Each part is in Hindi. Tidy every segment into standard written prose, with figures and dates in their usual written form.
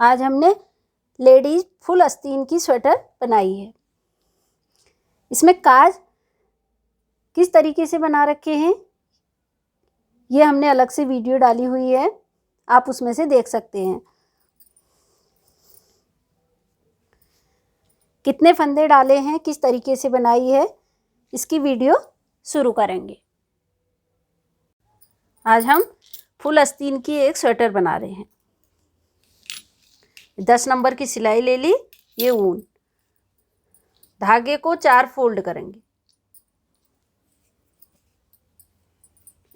आज हमने लेडीज फुल आस्तीन की स्वेटर बनाई है। इसमें काज किस तरीके से बना रखे हैं ये हमने अलग से वीडियो डाली हुई है, आप उसमें से देख सकते हैं। कितने फंदे डाले हैं, किस तरीके से बनाई है, इसकी वीडियो शुरू करेंगे। आज हम फुल आस्तीन की एक स्वेटर बना रहे हैं। 10 नंबर की सिलाई ले ली, ये ऊन, धागे को 4 फोल्ड करेंगे।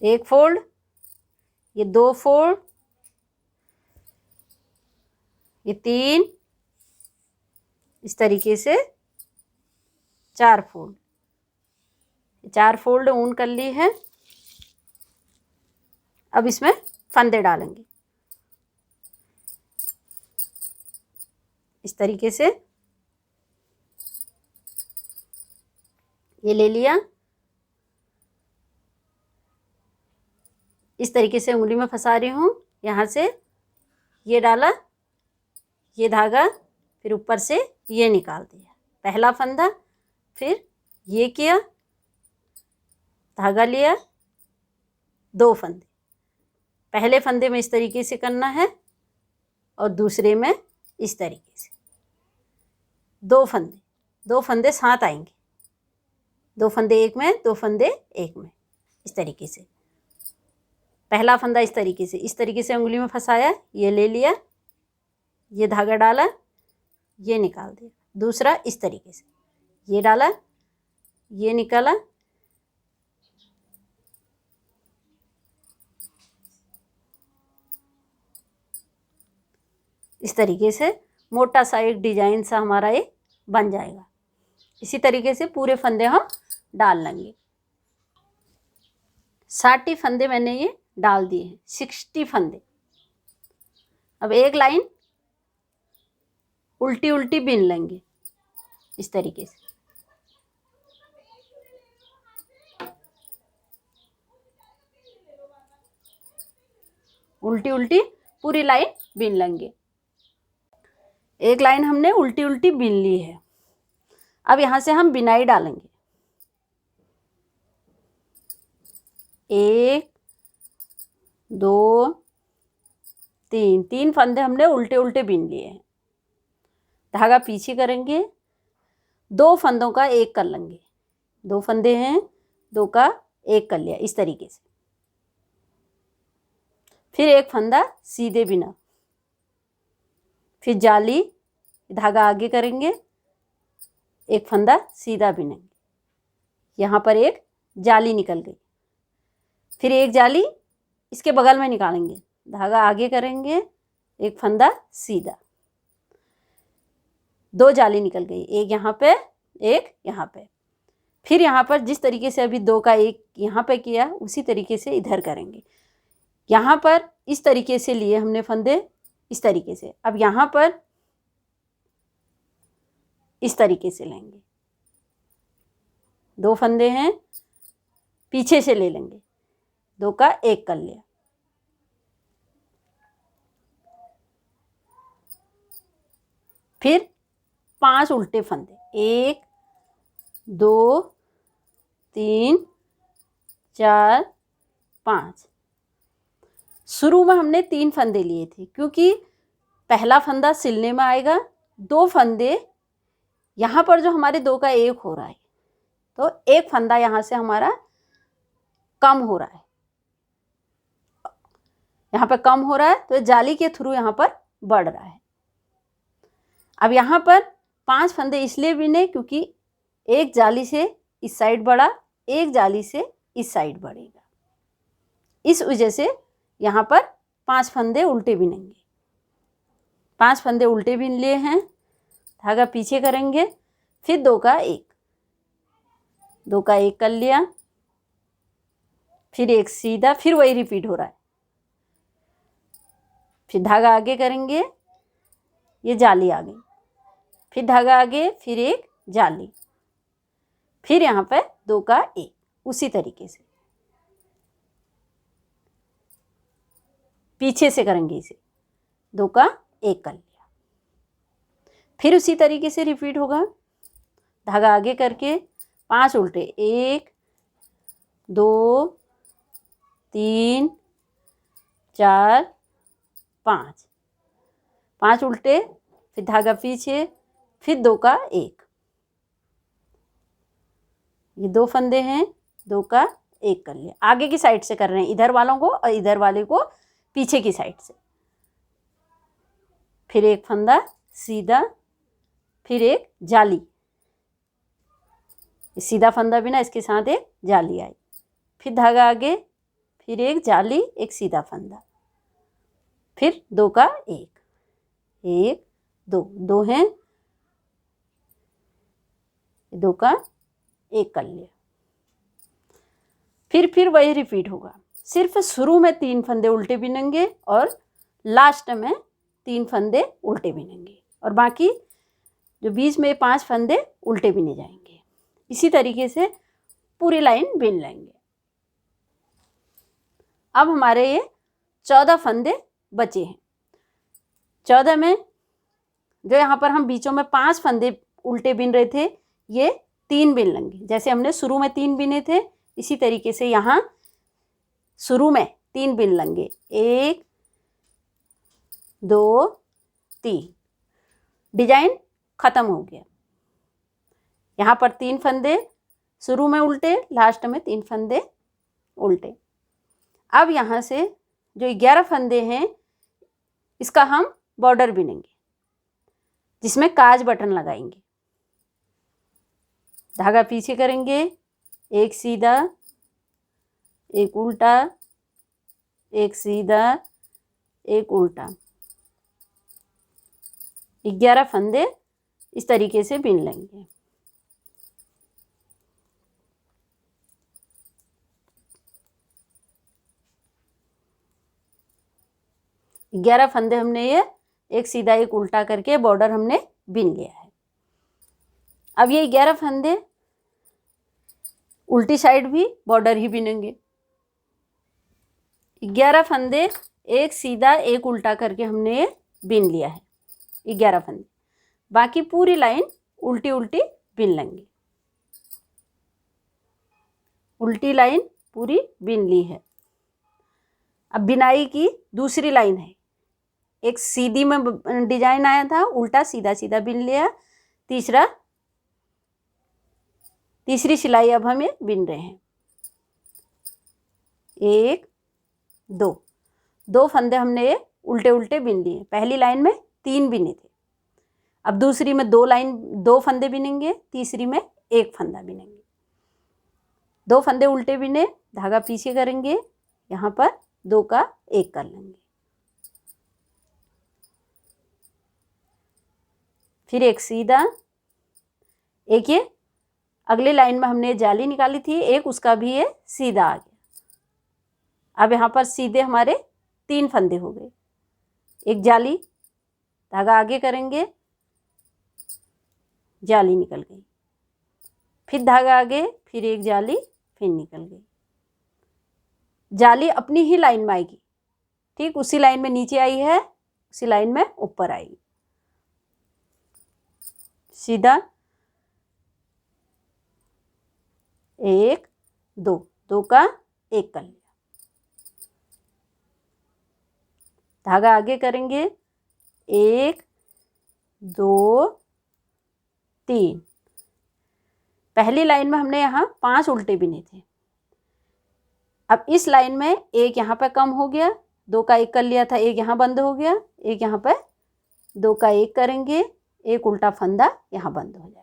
एक फोल्ड, ये 2 फोल्ड, ये 3, इस तरीके से 4 फोल्ड। 4 फोल्ड ऊन कर ली है। अब इसमें फंदे डालेंगे इस तरीके से। ये ले लिया, इस तरीके से उंगली में फंसा रही हूँ। यहाँ से ये डाला, ये धागा, फिर ऊपर से ये निकाल दिया, पहला फंदा। फिर ये किया, धागा लिया, 2 फंदे। पहले फंदे में इस तरीके से करना है और दूसरे में इस तरीके से 2 फंदे। 2 फंदे साथ आएंगे, 2 फंदे एक में, 2 फंदे एक में, इस तरीके से। पहला फंदा इस तरीके से उंगली में फंसाया, ये ले लिया, ये धागा डाला, ये निकाल दिया। दूसरा इस तरीके से, ये डाला, ये निकाला, इस तरीके से मोटा सा एक डिजाइन सा हमारा ये बन जाएगा। इसी तरीके से पूरे फंदे हम डाल लेंगे। 60 फंदे मैंने ये डाल दिए हैं, 60 फंदे। अब एक लाइन उल्टी उल्टी बिन लेंगे इस तरीके से। उल्टी उल्टी पूरी लाइन बिन लेंगे। एक लाइन हमने उल्टी उल्टी बिन ली है। अब यहाँ से हम बिनाई डालेंगे। 1 2 3 फंदे हमने उल्टे उल्टे बिन लिए हैं। धागा पीछे करेंगे, 2 फंदों का एक कर लेंगे। 2 फंदे हैं, 2 का एक कर लिया इस तरीके से। फिर एक फंदा सीधे बिना, फिर जाली, धागा आगे करेंगे, एक फंदा सीधा बिनेंगे। यहाँ पर एक जाली निकल गई, फिर एक जाली इसके बगल में निकालेंगे, धागा आगे करेंगे, एक फंदा सीधा, 2 जाली निकल गई, एक यहाँ पे, एक यहाँ पे। फिर यहाँ पर जिस तरीके से अभी 2 का एक यहाँ पे किया, उसी तरीके से इधर करेंगे। यहाँ पर इस तरीके से लिए हमने फंदे, इस तरीके से। अब यहाँ पर इस तरीके से लेंगे। 2 फंदे हैं, पीछे से ले लेंगे, 2 का एक कर लिया। फिर 5 उल्टे फंदे, 1 2 3 4 5। शुरू में हमने 3 फंदे लिए थे, क्योंकि पहला फंदा सिलने में आएगा। 2 फंदे यहाँ पर जो हमारे 2 का एक हो रहा है, तो एक फंदा यहाँ से हमारा कम हो रहा है। यहाँ पर कम हो रहा है तो जाली के थ्रू यहाँ पर बढ़ रहा है। अब यहाँ पर 5 फंदे इसलिए बिने क्योंकि एक जाली से इस साइड बढ़ा, एक जाली से इस साइड बढ़ेगा। इस वजह से यहाँ पर 5 फंदे उल्टे बिनेंगे। 5 फंदे उल्टे बिन लिए हैं, धागा पीछे करेंगे, फिर 2 का एक, 2 का एक कर लिया, फिर एक सीधा, फिर वही रिपीट हो रहा है। फिर धागा आगे करेंगे, ये जाली आ गई, फिर धागा आगे, फिर एक जाली, फिर यहाँ पे 2 का एक, उसी तरीके से पीछे से करेंगे इसे। 2 का एक कर लिया, फिर उसी तरीके से रिपीट होगा। धागा आगे करके 5 उल्टे, 1 2 3 4 5, 5 उल्टे, फिर धागा पीछे, फिर 2 का 1। ये 2 फंदे हैं, 2 का 1 कर लिया। आगे की साइड से कर रहे हैं, इधर वालों को और इधर वाले को पीछे की साइड से। फिर एक फंदा सीधा, फिर एक जाली, सीधा फंदा भी ना, इसके साथ एक जाली आई, फिर धागा आगे, फिर एक जाली, एक सीधा फंदा, फिर 2 का 1, 1 2, 2 हैं, 2 का 1 कर लिया। फिर वही रिपीट होगा, सिर्फ शुरू में 3 फंदे उल्टे बिनेंगे और लास्ट में 3 फंदे उल्टे बिनेंगे, और बाकी जो बीच में 5 फंदे उल्टे बिने जाएंगे। इसी तरीके से पूरी लाइन बिन लेंगे। अब हमारे ये 14 फंदे बचे हैं। 14 में जो यहाँ पर हम बीचों में 5 फंदे उल्टे बिन रहे थे, ये 3 बिन लेंगे। जैसे हमने शुरू में 3 बिने थे, इसी तरीके से यहाँ शुरू में 3 बिन लेंगे, 1 2 3। डिजाइन खत्म हो गया। यहाँ पर 3 फंदे शुरू में उल्टे, लास्ट में 3 फंदे उल्टे। अब यहाँ से जो 11 फंदे हैं, इसका हम बॉर्डर बिनेंगे, जिसमें काज बटन लगाएंगे। धागा पीछे करेंगे, एक सीधा, एक उल्टा, एक सीधा, एक उल्टा, 11 फंदे इस तरीके से बिन लेंगे। ग्यारह फंदे हमने ये एक सीधा एक उल्टा करके बॉर्डर हमने बिन लिया है। अब ये 11 फंदे उल्टी साइड भी बॉर्डर ही बिनेंगे। 11 फंदे एक सीधा एक उल्टा करके हमने ये बिन लिया है, 11 फंदे। बाकी पूरी लाइन उल्टी उल्टी बिन लेंगे। उल्टी लाइन पूरी बिन ली है। अब बिनाई की दूसरी लाइन है। एक सीधी में डिजाइन आया था, उल्टा सीधा सीधा बिन लिया। तीसरी सिलाई अब हम ये बिन रहे हैं। 1 2 फंदे हमने ये उल्टे उल्टे बिन लिए। पहली लाइन में 3 बिने थे, अब दूसरी में 2 फंदे बिनेंगे, तीसरी में 1 फंदा बिनेंगे। 2 फंदे उल्टे बिने, धागा पीछे करेंगे, यहाँ पर 2 का 1 कर लेंगे। फिर एक सीधा, एक ये अगली लाइन में हमने जाली निकाली थी, एक उसका भी ये सीधा आ गया। अब यहाँ पर सीधे हमारे 3 फंदे हो गए। एक जाली, धागा आगे करेंगे, जाली निकल गई, फिर धागा आगे, फिर एक जाली, फिर निकल गई। जाली अपनी ही लाइन में आएगी, ठीक उसी लाइन में नीचे आई है, उसी लाइन में ऊपर आएगी। सीधा 1 2 का 1 कर लिया। धागा आगे करेंगे, 1 2 3। पहली लाइन में हमने यहाँ 5 उल्टे बिने थे। अब इस लाइन में एक यहाँ पर कम हो गया, 2 का 1 कर लिया था, एक यहाँ बंद हो गया, एक यहाँ पर 2 का 1 करेंगे, एक उल्टा फंदा यहाँ बंद हो जाएगा।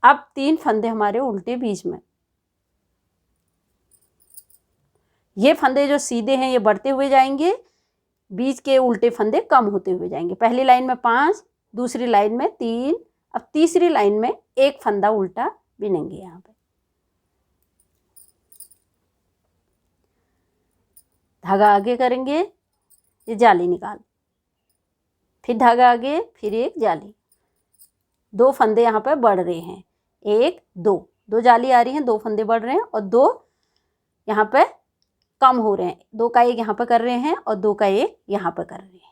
अब 3 फंदे हमारे उल्टे बीच में। ये फंदे जो सीधे हैं ये बढ़ते हुए जाएंगे, बीच के उल्टे फंदे कम होते हुए जाएंगे। पहली लाइन में 5, दूसरी लाइन में 3, अब तीसरी लाइन में 1 फंदा उल्टा बिनेंगे। यहाँ पे धागा आगे करेंगे, ये जाली निकाल, फिर धागा आगे, फिर एक जाली। 2 फंदे यहाँ पर बढ़ रहे हैं, 1 2 जाली आ रही हैं, 2 फंदे बढ़ रहे हैं और 2 यहाँ पर कम हो रहे हैं। 2 का 1 यहाँ पर कर रहे हैं और 2 का 1 यहाँ पर कर रहे हैं।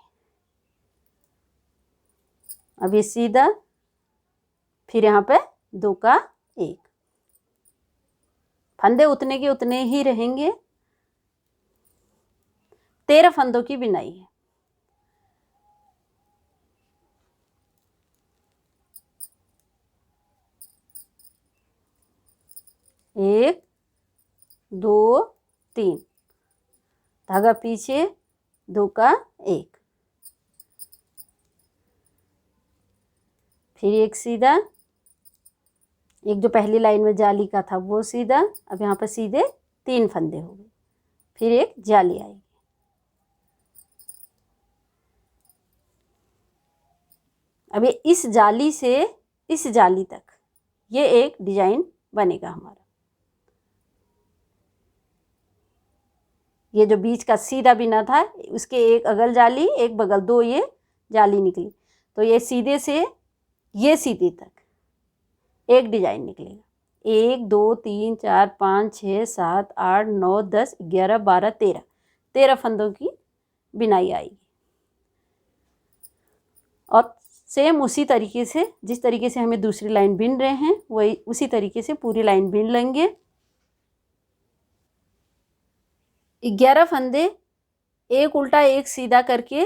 अब ये सीधा, फिर यहाँ पे 2 का 1। फंदे उतने के उतने ही रहेंगे। 13 फंदों की बिनाई है। एक, 2, 3, धागा पीछे, 2 का 1, फिर एक सीधा, एक जो पहली लाइन में जाली का था वो सीधा। अब यहाँ पर सीधे 3 फंदे हो गए, फिर एक जाली आएगी। अब ये इस जाली से इस जाली तक ये एक डिजाइन बनेगा हमारा। ये जो बीच का सीधा बिना था उसके एक अगल जाली, एक बगल, 2 ये जाली निकली, तो ये सीधे से ये सीधे तक एक डिजाइन निकलेगा। 1, 2, 3, 4, 5, 6, 7, 8, 9, 10, 11, 12, 13 फंदों की बिनाई आएगी। और सेम उसी तरीके से, जिस तरीके से हमें दूसरी लाइन बिन रहे हैं वही उसी तरीके से पूरी लाइन बिन लेंगे। 11 फंदे एक उल्टा एक सीधा करके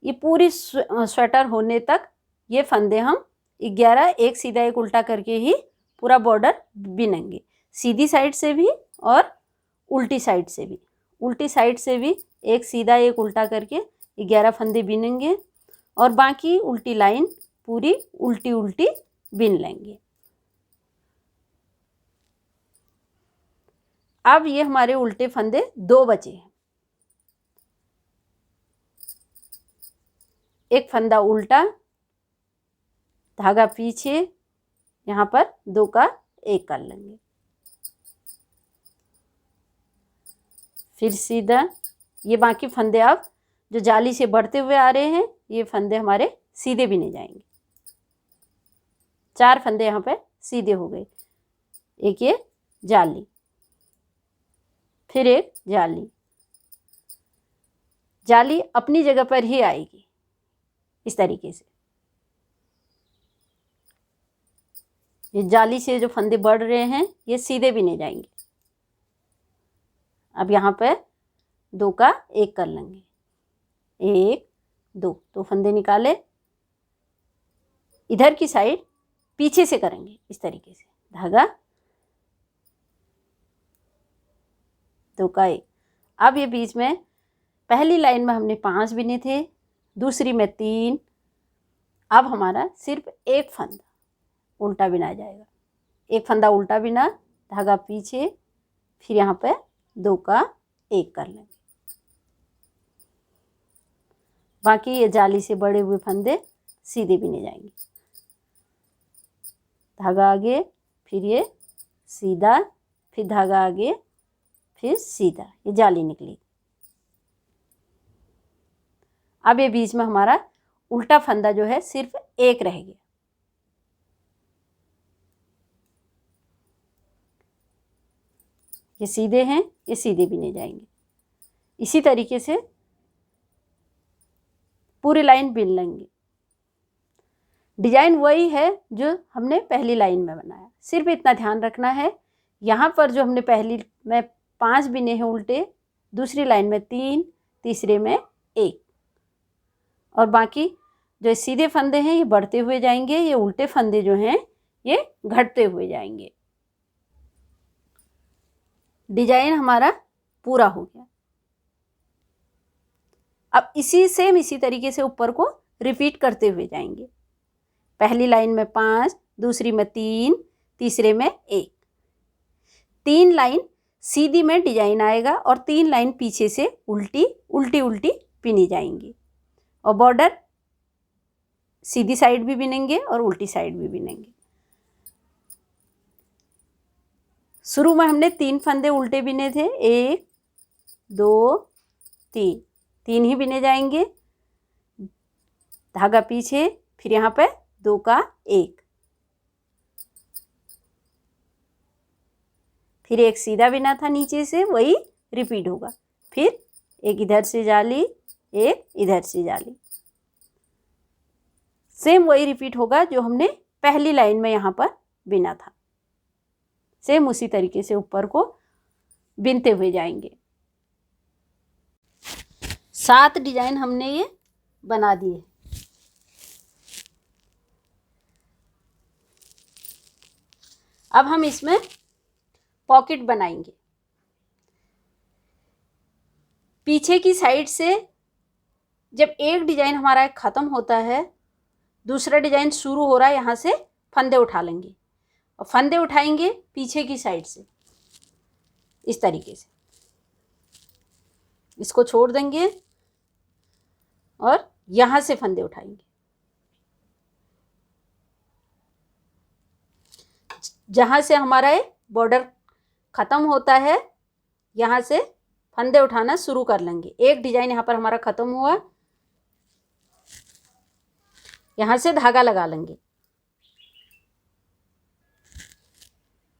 ये पूरी स्वेटर होने तक ये फंदे हम 11 एक सीधा एक उल्टा करके ही पूरा बॉर्डर बिनेंगे। सीधी साइड से भी और उल्टी साइड से भी। उल्टी साइड से भी एक सीधा एक उल्टा करके 11 फंदे बिनेंगे और बाकी उल्टी लाइन पूरी उल्टी उल्टी बिन लेंगे। अब ये हमारे उल्टे फंदे 2 बचे हैं। एक फंदा उल्टा, धागा पीछे, यहाँ पर 2 का 1 कर लेंगे, फिर सीधा। ये बाकी फंदे अब जो जाली से बढ़ते हुए आ रहे हैं ये फंदे हमारे सीधे बिने जाएंगे। 4 फंदे यहाँ पे सीधे हो गए। एक ये जाली, फिर एक जाली। जाली अपनी जगह पर ही आएगी इस तरीके से। ये जाली से जो फंदे बढ़ रहे हैं ये सीधे बिने जाएंगे। अब यहाँ पे 2 का 1 कर लेंगे। 1, 2 फंदे निकाले। इधर की साइड पीछे से करेंगे इस तरीके से। धागा, 2 का 1। अब ये बीच में पहली लाइन में हमने 5 बिने थे, दूसरी में 3। अब हमारा सिर्फ एक फंदा उल्टा बिना जाएगा। एक फंदा उल्टा बिना, धागा पीछे, फिर यहाँ पे 2 का 1 कर लेंगे। बाकी ये जाली से बड़े हुए फंदे सीधे बिने जाएंगे। धागा आगे, फिर ये सीधा, फिर धागा आगे, फिर सीधा, ये जाली निकली। अब ये बीच में हमारा उल्टा फंदा जो है सिर्फ एक रह गया। ये सीधे हैं, ये सीधे बिने जाएंगे। इसी तरीके से पूरी लाइन बिन लेंगे। डिजाइन वही है जो हमने पहली लाइन में बनाया, सिर्फ इतना ध्यान रखना है यहाँ पर जो हमने पहली में 5 बिने हैं उल्टे, दूसरी लाइन में 3, तीसरे में 1, और बाकी जो सीधे फंदे हैं ये बढ़ते हुए जाएंगे, ये उल्टे फंदे जो हैं ये घटते हुए जाएंगे। डिजाइन हमारा पूरा हो गया। अब इसी तरीके से ऊपर को रिपीट करते हुए जाएंगे। पहली लाइन में 5, दूसरी में 3, तीसरे में 1। 3 लाइन सीधी में डिजाइन आएगा और 3 लाइन पीछे से उल्टी उल्टी उल्टी बिनी जाएंगी। और बॉर्डर सीधी साइड भी बिनेंगे और उल्टी साइड भी बिनेंगे। शुरू में हमने 3 फंदे उल्टे बिने थे, 1, 2, 3, 3 ही बिने जाएंगे। धागा पीछे, फिर यहाँ पे 2 का 1, फिर एक सीधा बिना था नीचे से, वही रिपीट होगा। फिर एक इधर से जाली, एक इधर से जाली। सेम वही रिपीट होगा जो हमने पहली लाइन में यहाँ पर बिना था। सेम उसी तरीके से ऊपर को बिनते हुए जाएंगे। 7 डिजाइन हमने ये बना दिए। अब हम इसमें पॉकेट बनाएंगे। पीछे की साइड से जब एक डिजाइन हमारा खत्म होता है, दूसरा डिजाइन शुरू हो रहा है, यहाँ से फंदे उठा लेंगे और फंदे उठाएंगे पीछे की साइड से इस तरीके से। इसको छोड़ देंगे और यहाँ से फंदे उठाएंगे। जहाँ से हमारा ये बॉर्डर ख़त्म होता है, यहाँ से फंदे उठाना शुरू कर लेंगे। एक डिजाइन यहाँ पर हमारा ख़त्म हुआ, यहाँ से धागा लगा लेंगे।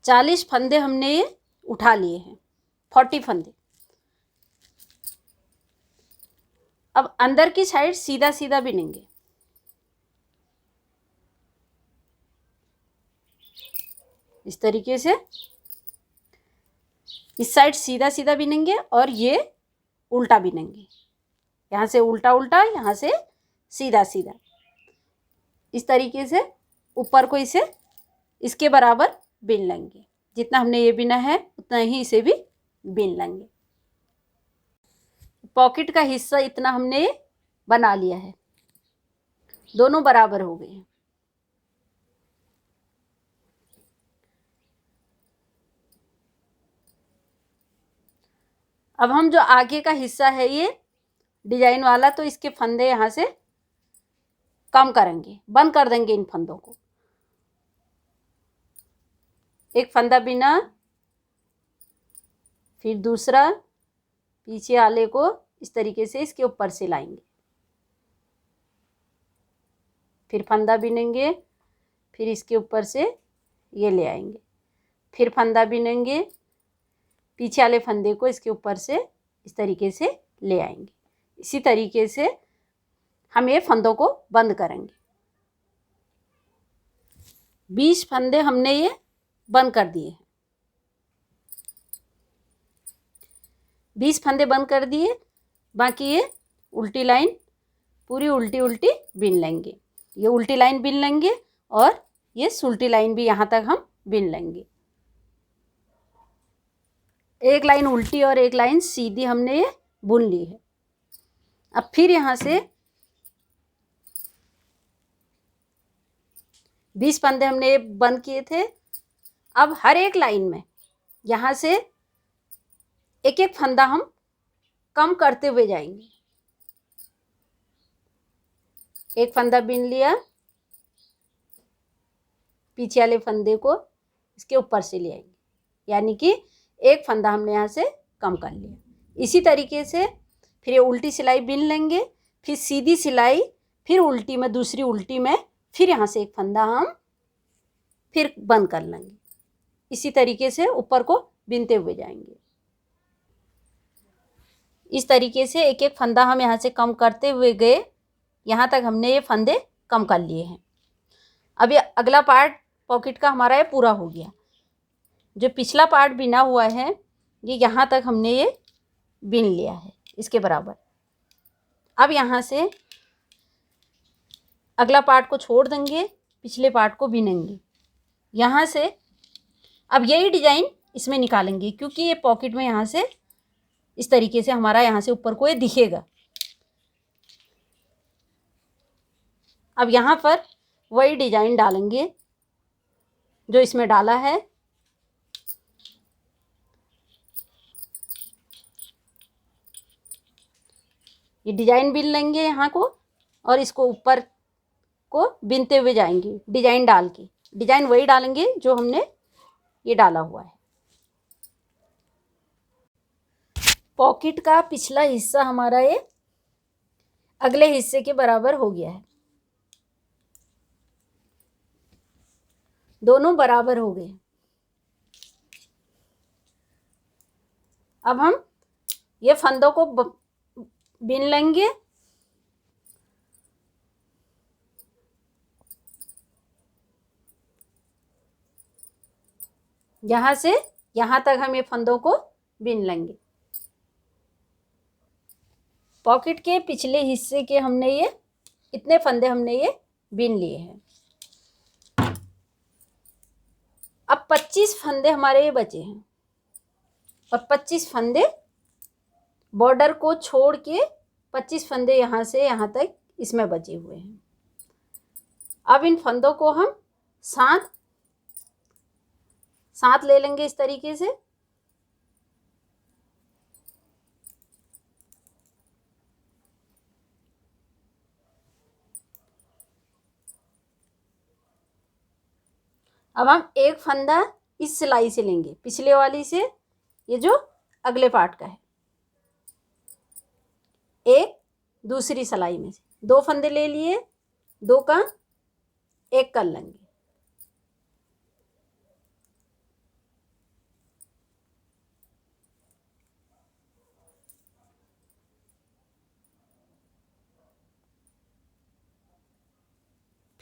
40 फंदे हमने ये उठा लिए हैं, 40 फंदे। अब अंदर की साइड सीधा सीधा बिनेंगे। इस तरीके से इस साइड सीधा सीधा बिनेंगे और ये उल्टा बिनेंगे। यहाँ से उल्टा उल्टा, यहाँ से सीधा सीधा। इस तरीके से ऊपर को इसे इसके बराबर बिन लेंगे। जितना हमने ये बिना है उतना ही इसे भी बिन लेंगे। पॉकेट का हिस्सा इतना हमने बना लिया है, दोनों बराबर हो गए हैं। अब हम जो आगे का हिस्सा है ये डिजाइन वाला, तो इसके फंदे यहाँ से कम करेंगे, बंद कर देंगे इन फंदों को। एक फंदा बिना, फिर दूसरा पीछे वाले को इस तरीके से इसके ऊपर से लाएंगे, फिर फंदा बिनेंगे, फिर इसके ऊपर से ये ले आएंगे, फिर फंदा बिनेंगे, पीछे वाले फंदे को इसके ऊपर से इस तरीके से ले आएंगे। इसी तरीके से हम ये फंदों को बंद करेंगे। 20 फंदे हमने ये बंद कर दिए हैं। 20 फंदे बंद कर दिए। बाकी ये उल्टी लाइन पूरी उल्टी उल्टी बिन लेंगे। ये उल्टी लाइन बिन लेंगे और ये सुल्टी लाइन भी यहाँ तक हम बिन लेंगे। एक लाइन उल्टी और एक लाइन सीधी हमने ये बुन ली है। अब फिर यहाँ से 20 फंदे हमने ये बंद किए थे। अब हर एक लाइन में यहाँ से एक एक फंदा हम कम करते हुए जाएंगे। एक फंदा बिन लिया, पीछे वाले फंदे को इसके ऊपर से ले आएंगे, यानी कि एक फंदा हमने यहाँ से कम कर लिया। इसी तरीके से फिर ये उल्टी सिलाई बिन लेंगे, फिर सीधी सिलाई, फिर उल्टी में, दूसरी उल्टी में, फिर यहाँ से एक फंदा हम फिर बंद कर लेंगे। इसी तरीके से ऊपर को बिनते हुए जाएंगे। इस तरीके से एक एक फंदा हम यहाँ से कम करते हुए गए, यहाँ तक हमने ये फंदे कम कर लिए हैं। अब ये अगला पार्ट पॉकेट का हमारा ये पूरा हो गया। जो पिछला पार्ट बिना हुआ है ये यहाँ तक हमने ये बिन लिया है इसके बराबर। अब यहाँ से अगला पार्ट को छोड़ देंगे, पिछले पार्ट को बिनेंगे। यहाँ से अब यही डिजाइन इसमें निकालेंगे, क्योंकि ये पॉकेट में यहाँ से इस तरीके से हमारा यहाँ से ऊपर को ये दिखेगा। अब यहाँ पर वही डिजाइन डालेंगे जो इसमें डाला है। ये डिजाइन बिन लेंगे यहाँ को और इसको ऊपर को बिनते हुए जाएंगे डिजाइन डाल के। डिजाइन वही डालेंगे जो हमने ये डाला हुआ है। पॉकेट का पिछला हिस्सा हमारा ये अगले हिस्से के बराबर हो गया है। दोनों बराबर हो गए। अब हम ये फंदों को बिन लेंगे। यहाँ से यहाँ तक हम ये फंदों को बिन लेंगे। पॉकेट के पिछले हिस्से के हमने ये इतने फंदे हमने ये बिन लिए हैं। अब 25 फंदे हमारे ये बचे हैं और 25 फंदे बॉर्डर को छोड़ के 25 फंदे यहाँ से यहाँ तक इसमें बचे हुए हैं। अब इन फंदों को हम साथ साथ ले लेंगे इस तरीके से। अब हम एक फंदा इस सिलाई से लेंगे, पिछले वाली से, ये जो अगले पार्ट का है, एक दूसरी सिलाई में से 2 फंदे ले लिए, 2 का 1 कर लेंगे।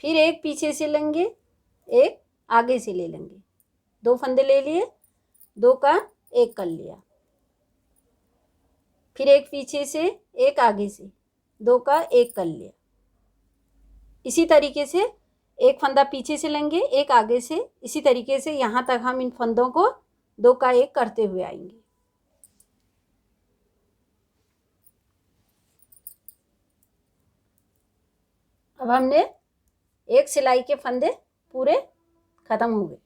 फिर एक पीछे से लेंगे, एक आगे से ले लेंगे। 2 फंदे ले लिए, 2 का 1 कर लिया। फिर एक पीछे से, एक आगे से, 2 का 1 कर लिया। इसी तरीके से एक फंदा पीछे से लेंगे, एक आगे से, इसी तरीके से यहाँ तक हम इन फंदों को 2 का 1 करते हुए आएंगे। अब हमने एक सिलाई के फंदे पूरे खत्म हो गए।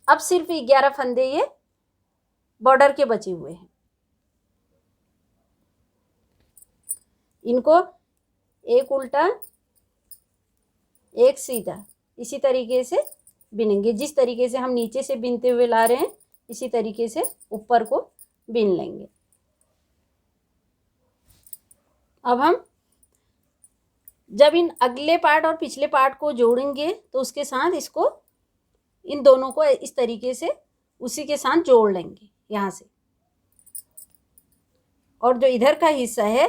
अब सिर्फ 11 फंदे ये बॉर्डर के बचे हुए हैं। इनको एक उल्टा एक सीधा इसी तरीके से बिनेंगे। जिस तरीके से हम नीचे से बिनते हुए ला रहे हैं, इसी तरीके से ऊपर को बिन लेंगे। अब हम जब इन अगले पार्ट और पिछले पार्ट को जोड़ेंगे तो उसके साथ इसको, इन दोनों को इस तरीके से उसी के साथ जोड़ लेंगे यहाँ से। और जो इधर का हिस्सा है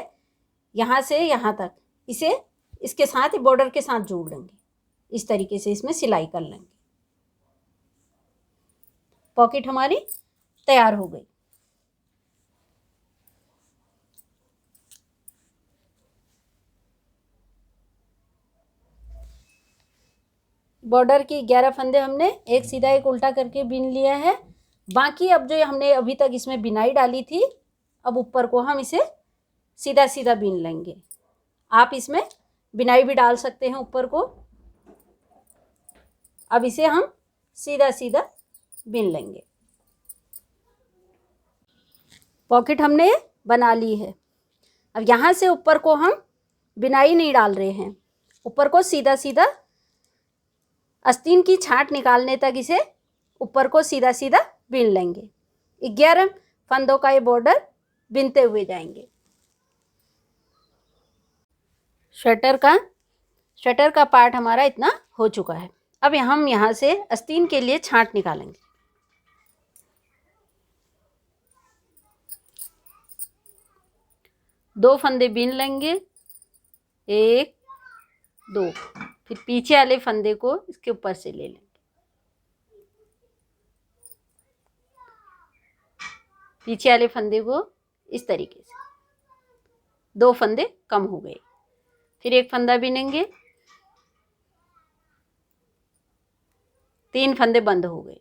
यहाँ से यहाँ तक, इसे इसके साथ बॉर्डर के साथ जोड़ लेंगे। इस तरीके से इसमें सिलाई कर लेंगे। पॉकेट हमारी तैयार हो गई। बॉर्डर की 11 फंदे हमने एक सीधा एक उल्टा करके बिन लिया है। बाकी अब जो हमने अभी तक इसमें बिनाई डाली थी, अब ऊपर को हम इसे सीधा सीधा बिन लेंगे। आप इसमें बिनाई भी डाल सकते हैं ऊपर को। अब इसे हम सीधा सीधा बिन लेंगे। पॉकेट हमने बना ली है। अब यहाँ से ऊपर को हम बिनाई नहीं डाल रहे हैं, ऊपर को सीधा सीधा आस्तीन की छांट निकालने तक इसे ऊपर को सीधा सीधा बिन लेंगे। 11 फंदों का ये बॉर्डर बिनते हुए जाएंगे। स्वेटर का पार्ट हमारा इतना हो चुका है। अब हम यहाँ से आस्तीन के लिए छांट निकालेंगे। दो फंदे बिन लेंगे, 1 2, फिर पीछे वाले फंदे को इसके ऊपर से ले लेंगे। पीछे वाले फंदे को इस तरीके से, 2 फंदे कम हो गए। फिर एक फंदा बिनेंगे, 3 फंदे बंद हो गए।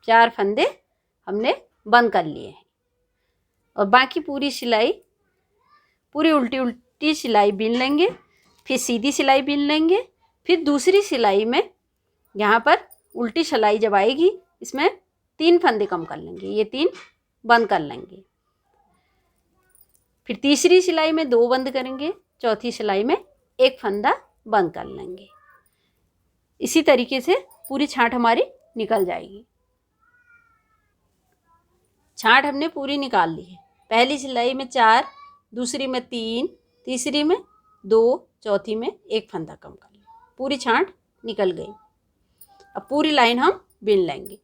चार फंदे हमने बंद कर लिए हैं और बाकी पूरी सिलाई, पूरी उल्टी उल्टी सिलाई बिन लेंगे। फिर सीधी सिलाई बिन लेंगे। फिर दूसरी सिलाई में यहाँ पर उल्टी सिलाई जब आएगी, इसमें 3 फंदे कम कर लेंगे, ये 3 बंद कर लेंगे। फिर तीसरी सिलाई में 2 बंद करेंगे, चौथी सिलाई में 1 फंदा बंद कर लेंगे। इसी तरीके से पूरी छांट हमारी निकल जाएगी। छांट हमने पूरी निकाल ली है। पहली सिलाई में 4, दूसरी में 3, तीसरी में 2, चौथी में 1 फंदा कम कर लिया। पूरी छांट निकल गई। अब पूरी लाइन हम बिन लेंगे।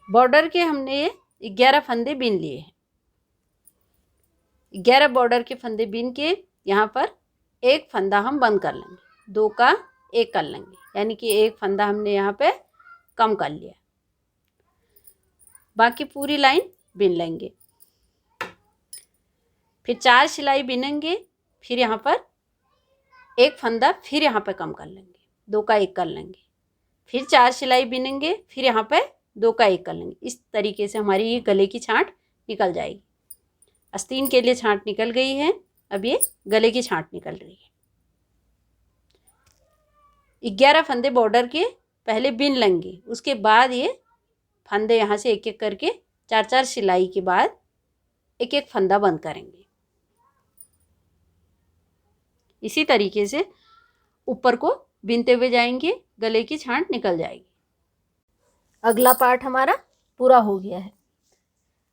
बॉर्डर के हमने 11 फंदे बिन लिए हैं। 11 बॉर्डर के फंदे बीन के यहाँ पर एक फंदा हम बंद कर लेंगे, 2 का 1 कर लेंगे, यानी कि एक फंदा हमने यहाँ पे कम कर लिया। बाकी पूरी लाइन बिन लेंगे, फिर 4 सिलाई बिनेंगे, फिर यहाँ पर एक फंदा फिर यहाँ पे कम कर लेंगे, 2 का 1 कर लेंगे, फिर 4 सिलाई बिनेंगे, फिर यहाँ पे 2 का 1 कर लेंगे। इस तरीके से हमारी ये गले की छांट निकल जाएगी। आस्तीन के लिए छांट निकल गई है, अब ये गले की छांट निकल रही है। 11 फंदे बॉर्डर के पहले बिन लेंगे, उसके बाद ये फंदे यहाँ से एक एक करके 4-4 सिलाई के बाद एक एक फंदा बंद करेंगे। इसी तरीके से ऊपर को बिनते हुए जाएंगे, गले की छांट निकल जाएगी। अगला पार्ट हमारा पूरा हो गया है।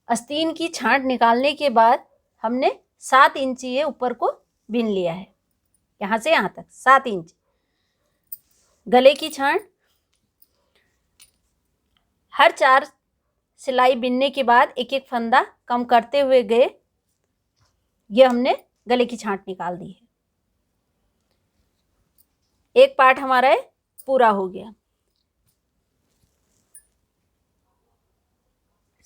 आस्तीन की छांट निकालने के बाद हमने 7 इंच ये ऊपर को बिन लिया है, यहाँ से यहाँ तक 7 इंच। गले की छांट हर 4 सिलाई बिनने के बाद एक एक फंदा कम करते हुए गए, ये हमने गले की छांट निकाल दी है। एक पार्ट हमारा पूरा हो गया।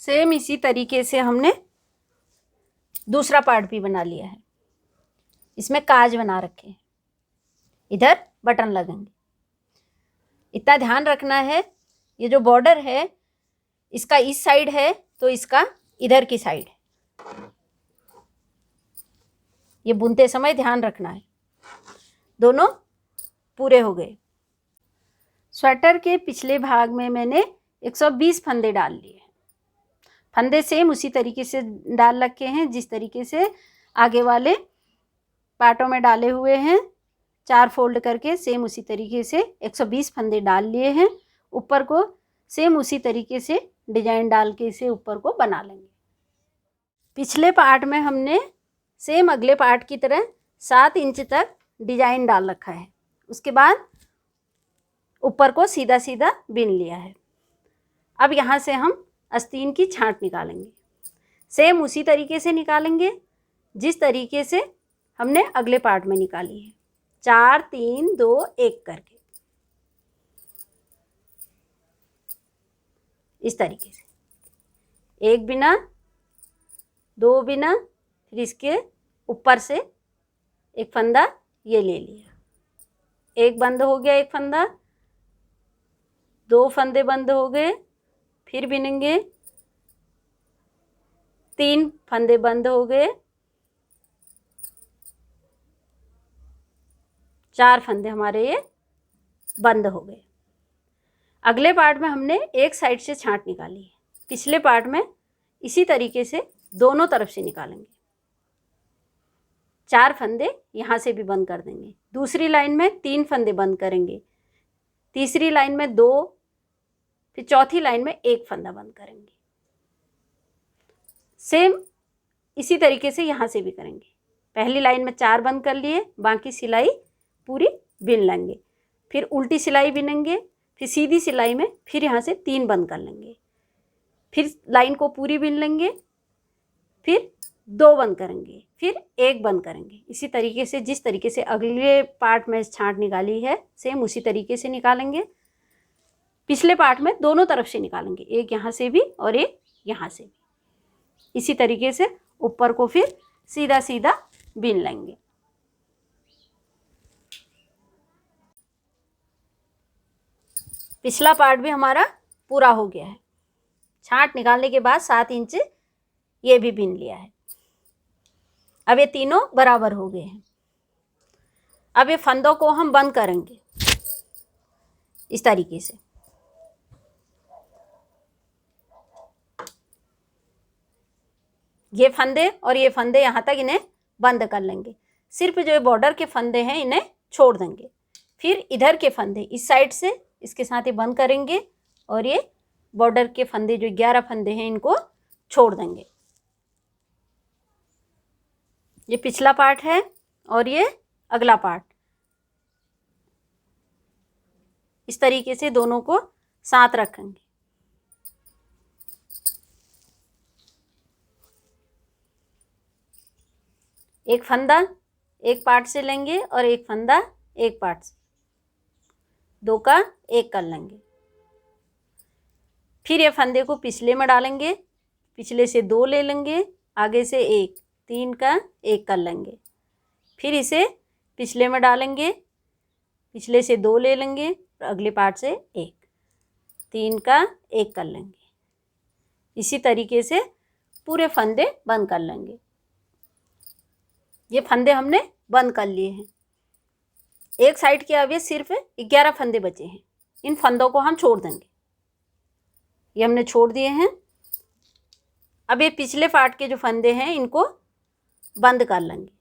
सेम इसी तरीके से हमने दूसरा पार्ट भी बना लिया है। इसमें काज बना रखे हैं, इधर बटन लगेंगे। इतना ध्यान रखना है, ये जो बॉर्डर है इसका इस साइड है तो इसका इधर की साइड है, ये बुनते समय ध्यान रखना है। दोनों पूरे हो गए। स्वेटर के पिछले भाग में मैंने 120 फंदे डाल लिए हैं। फंदे सेम उसी तरीके से डाल रखे हैं जिस तरीके से आगे वाले पार्टों में डाले हुए हैं। 4 फोल्ड करके सेम उसी तरीके से 120 फंदे डाल लिए हैं। ऊपर को सेम उसी तरीके से डिजाइन डाल के इसे ऊपर को बना लेंगे। पिछले पार्ट में हमने सेम अगले पार्ट की तरह 7 इंच तक डिजाइन डाल रखा है, उसके बाद ऊपर को सीधा सीधा बिन लिया है। अब यहाँ से हम आस्तीन की छांट निकालेंगे, सेम उसी तरीके से निकालेंगे जिस तरीके से हमने अगले पार्ट में निकाली है, 4 3 2 1 करके इस तरीके से। एक बिना, 2 बिना, फिर इसके ऊपर से एक फंदा ये ले लिया, एक बंद हो गया, एक फंदा, 2 फंदे बंद हो गए, फिर बिनेंगे, 3 फंदे बंद हो गए, 4 फंदे हमारे ये बंद हो गए। अगले पार्ट में हमने एक साइड से छांट निकाली है, पिछले पार्ट में इसी तरीके से दोनों तरफ से निकालेंगे। 4 फंदे यहाँ से भी बंद कर देंगे, दूसरी लाइन में 3 फंदे बंद करेंगे, तीसरी लाइन में 2, फिर चौथी लाइन में 1 फंदा बंद करेंगे। सेम इसी तरीके से यहाँ से भी करेंगे। पहली लाइन में 4 बंद कर लिए, बाकी सिलाई पूरी बिन लेंगे, फिर उल्टी सिलाई बिनेंगे, फिर सीधी सिलाई में फिर यहाँ से 3 बंद कर लेंगे, फिर लाइन को पूरी बिन लेंगे, फिर 2 बंद करेंगे, फिर 1 बंद करेंगे। इसी तरीके से जिस तरीके से अगले पार्ट में छांट निकाली है सेम उसी तरीके से निकालेंगे। पिछले पार्ट में दोनों तरफ से निकालेंगे, एक यहाँ से भी और एक यहाँ से भी। इसी तरीके से ऊपर को फिर सीधा सीधा बिन लेंगे। पिछला पार्ट भी हमारा पूरा हो गया है। छांट निकालने के बाद 7 इंच ये भी बिन लिया है। अब ये तीनों बराबर हो गए हैं। अब ये फंदों को हम बंद करेंगे इस तरीके से। ये फंदे और ये फंदे यहाँ तक इन्हें बंद कर लेंगे। सिर्फ जो बॉर्डर के फंदे हैं इन्हें छोड़ देंगे। फिर इधर के फंदे इस साइड से इसके साथ ही बंद करेंगे और ये बॉर्डर के फंदे जो 11 फंदे हैं इनको छोड़ देंगे। ये पिछला पार्ट है और ये अगला पार्ट। इस तरीके से दोनों को साथ रखेंगे। एक फंदा एक पार्ट से लेंगे और एक फंदा एक पार्ट से, दो का एक कर लेंगे। फिर ये फंदे को पिछले में डालेंगे, पिछले से दो ले लेंगे, आगे से एक, तीन का एक कर लेंगे। फिर इसे पिछले में डालेंगे, पिछले से दो ले लेंगे और अगले पार्ट से एक, तीन का एक कर लेंगे। इसी तरीके से पूरे फंदे बंद कर लेंगे। ये फंदे हमने बंद कर लिए हैं। एक साइड के अब ये सिर्फ 11 फंदे बचे हैं। इन फंदों को हम छोड़ देंगे। ये हमने छोड़ दिए हैं। अब ये पिछले पार्ट के जो फंदे हैं इनको बंद कर लेंगे।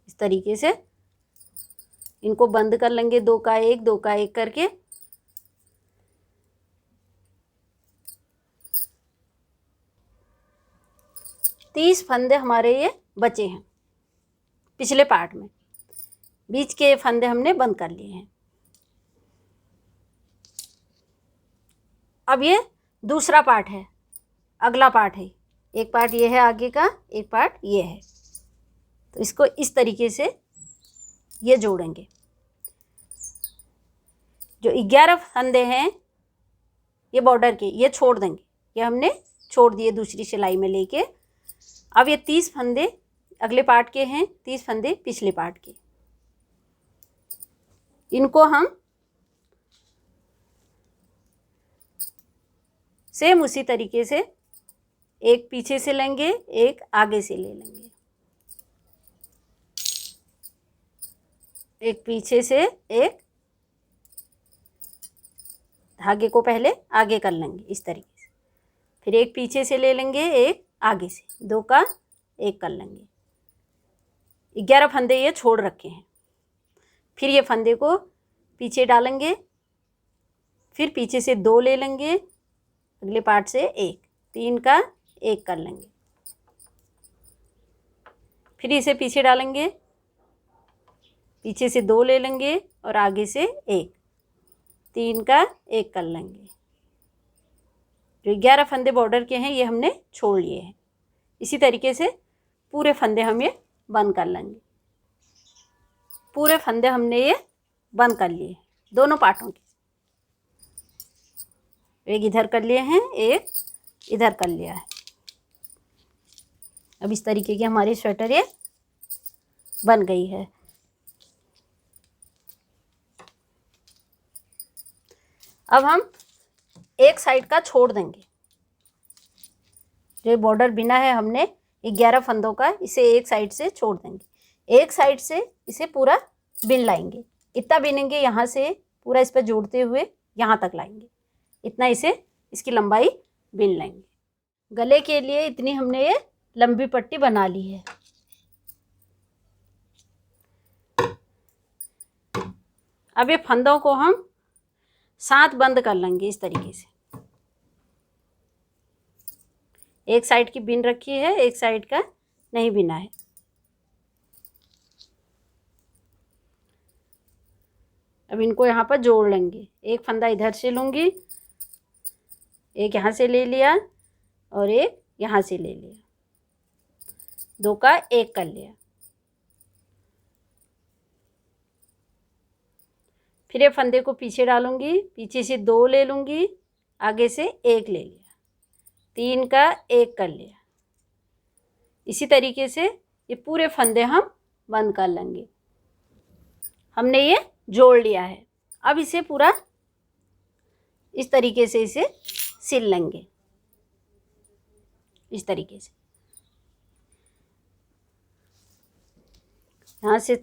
इस तरीके से इनको बंद कर लेंगे, दो का एक करके। तीस फंदे हमारे ये बचे हैं पिछले पार्ट में। बीच के फंदे हमने बंद कर लिए हैं। अब ये दूसरा पार्ट है, अगला पार्ट है। एक पार्ट ये है आगे का, एक पार्ट ये है। तो इसको इस तरीके से ये जोड़ेंगे। जो 11 फंदे हैं ये बॉर्डर के, ये छोड़ देंगे। ये हमने छोड़ दिए दूसरी सिलाई में लेके। अब ये 30 फंदे अगले पार्ट के हैं, 30 फंदे पिछले पार्ट के। इनको हम सेम उसी तरीके से एक पीछे से लेंगे, एक आगे से ले लेंगे। एक पीछे से, एक धागे को पहले आगे कर लेंगे इस तरीके से। फिर एक पीछे से ले लेंगे, एक आगे से, दो का एक कर लेंगे। 11 फंदे ये छोड़ रखे हैं। फिर ये फंदे को पीछे डालेंगे, फिर पीछे से दो ले लेंगे, अगले पार्ट से एक, तीन का एक कर लेंगे। फिर इसे पीछे डालेंगे, पीछे से दो ले लेंगे और आगे से एक, तीन का एक कर लेंगे। जो 11 फंदे बॉर्डर के हैं ये हमने छोड़ लिए हैं। इसी तरीके से पूरे फंदे हम ये बंद कर लेंगे। पूरे फंदे हमने ये बंद कर लिए दोनों पार्टों के। एक इधर कर लिए हैं, एक इधर कर लिया है। अब इस तरीके की हमारी स्वेटर ये बन गई है। अब हम एक साइड का छोड़ देंगे। जो बॉर्डर बिना है हमने 11 फंदों का, इसे एक साइड से छोड़ देंगे। एक साइड से इसे पूरा बिन लाएंगे। इतना बिनेंगे, यहाँ से पूरा इस पर जोड़ते हुए यहाँ तक लाएंगे। इतना इसे, इसकी लंबाई बिन लेंगे। गले के लिए इतनी हमने ये लंबी पट्टी बना ली है। अब ये फंदों को हम साथ बंद कर लेंगे इस तरीके से। एक साइड की बिन रखी है, एक साइड का नहीं बिना है। अब इनको यहाँ पर जोड़ लेंगे। एक फंदा इधर से लूँगी, एक यहाँ से ले लिया और एक यहाँ से ले लिया, दो का एक कर लिया। फिर ये फंदे को पीछे डालूंगी, पीछे से दो ले लूँगी, आगे से एक ले लिया, तीन का एक कर लिया। इसी तरीके से ये पूरे फंदे हम बंद कर लेंगे। हमने ये जोड़ लिया है। अब इसे पूरा इस तरीके से इसे सिल लेंगे। इस तरीके से यहाँ से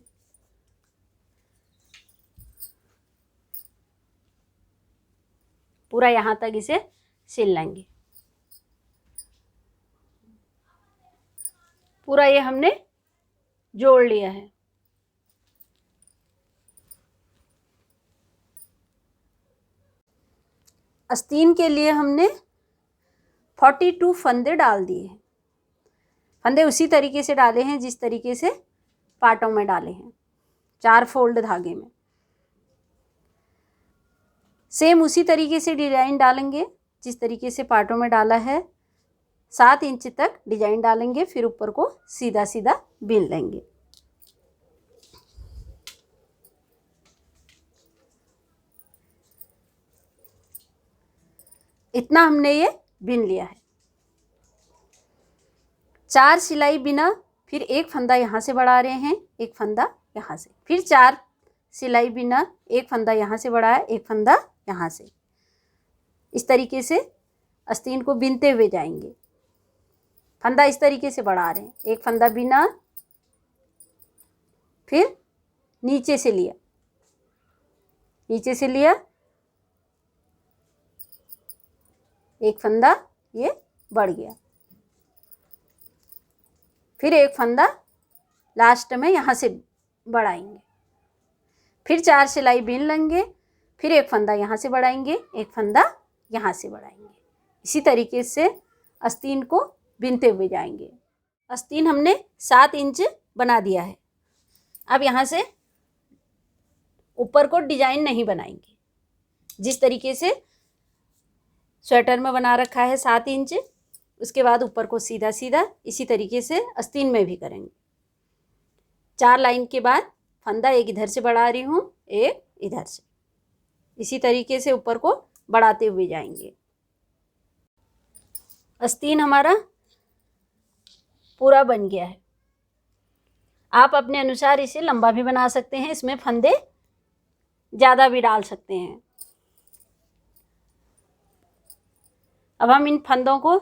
पूरा यहाँ तक इसे सिल लेंगे। पूरा ये हमने जोड़ लिया है। आस्तीन के लिए हमने 42 फंदे डाल दिए हैं। फंदे उसी तरीके से डाले हैं जिस तरीके से पार्टों में डाले हैं, 4 फोल्ड धागे में। सेम उसी तरीके से डिजाइन डालेंगे जिस तरीके से पार्टों में डाला है। 7 इंच तक डिजाइन डालेंगे, फिर ऊपर को सीधा सीधा बीन लेंगे। इतना हमने ये बीन लिया है। 4 सिलाई बिना, फिर एक फंदा यहाँ से बढ़ा रहे हैं, एक फंदा यहाँ से, फिर 4 सिलाई बिना, एक फंदा यहाँ से बढ़ाया, एक फंदा यहाँ से। इस तरीके से आस्तीन को बीनते हुए जाएंगे। फंदा इस तरीके से बढ़ा रहे हैं, एक फंदा बिना, फिर नीचे से लिया, नीचे से लिया, एक फंदा ये बढ़ गया, फिर एक फंदा लास्ट में यहाँ से बढ़ाएंगे, फिर 4 सिलाई बीन लेंगे, फिर एक फंदा यहाँ से बढ़ाएंगे, एक फंदा यहाँ से बढ़ाएंगे। इसी तरीके से आस्तीन को बीनते हुए जाएंगे। आस्तीन हमने 7 इंच बना दिया है। अब यहाँ से ऊपर को डिजाइन नहीं बनाएंगे। जिस तरीके से स्वेटर में बना रखा है 7 इंच, उसके बाद ऊपर को सीधा सीधा, इसी तरीके से आस्तीन में भी करेंगे। 4 लाइन के बाद फंदा एक इधर से बढ़ा रही हूँ, एक इधर से, इसी तरीके से ऊपर को बढ़ाते हुए जाएंगे। आस्तीन हमारा पूरा बन गया है। आप अपने अनुसार इसे लंबा भी बना सकते हैं, इसमें फंदे ज़्यादा भी डाल सकते हैं। अब हम इन फंदों को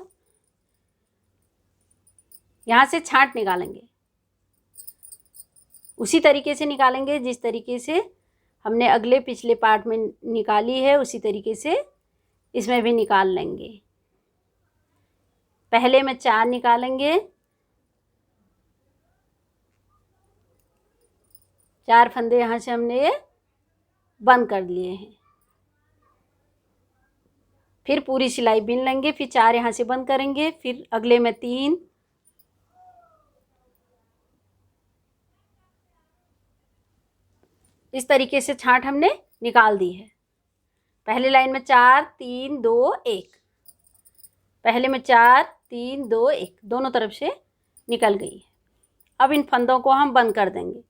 यहाँ से छांट निकालेंगे, उसी तरीके से निकालेंगे जिस तरीके से हमने अगले पिछले पार्ट में निकाली है, उसी तरीके से इसमें भी निकाल लेंगे। पहले में 4 निकालेंगे, 4 फंदे यहाँ से हमने ये बंद कर लिए हैं, फिर पूरी सिलाई बीन लेंगे, फिर 4 यहाँ से बंद करेंगे, फिर अगले में 3, इस तरीके से छांट हमने निकाल दी है। पहले लाइन में 4 3 2 1, पहले में 4 3 2 1, दोनों तरफ से निकल गई है। अब इन फंदों को हम बंद कर देंगे।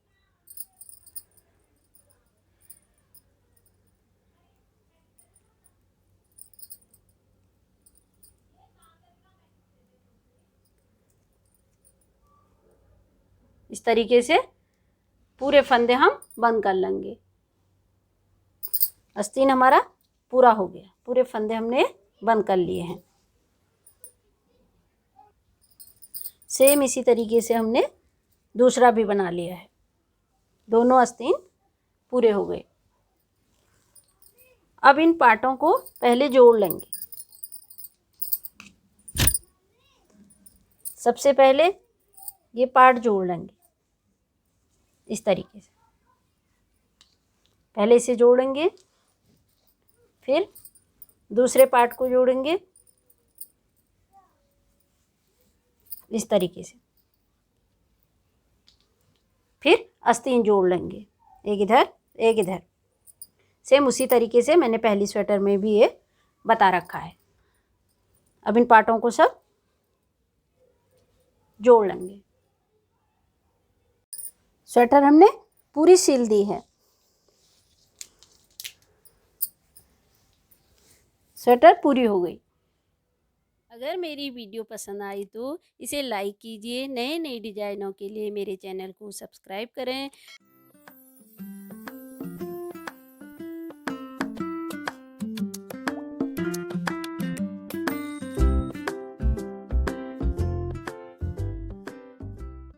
इस तरीके से पूरे फंदे हम बंद कर लेंगे। आस्तीन हमारा पूरा हो गया, पूरे फंदे हमने बंद कर लिए हैं। सेम इसी तरीके से हमने दूसरा भी बना लिया है। दोनों आस्तीन पूरे हो गए। अब इन पार्टों को पहले जोड़ लेंगे। सबसे पहले ये पार्ट जोड़ लेंगे, इस तरीके से पहले इसे जोड़ेंगे, फिर दूसरे पार्ट को जोड़ेंगे इस तरीके से, फिर आस्तीन जोड़ लेंगे, एक इधर एक इधर। सेम उसी तरीके से मैंने पहली स्वेटर में भी ये बता रखा है। अब इन पार्टों को सब जोड़ लेंगे। स्वेटर हमने पूरी सिल दी है। स्वेटर पूरी हो गई। अगर मेरी वीडियो पसंद आई तो इसे लाइक कीजिए। नए नए डिजाइनों के लिए मेरे चैनल को सब्सक्राइब करें।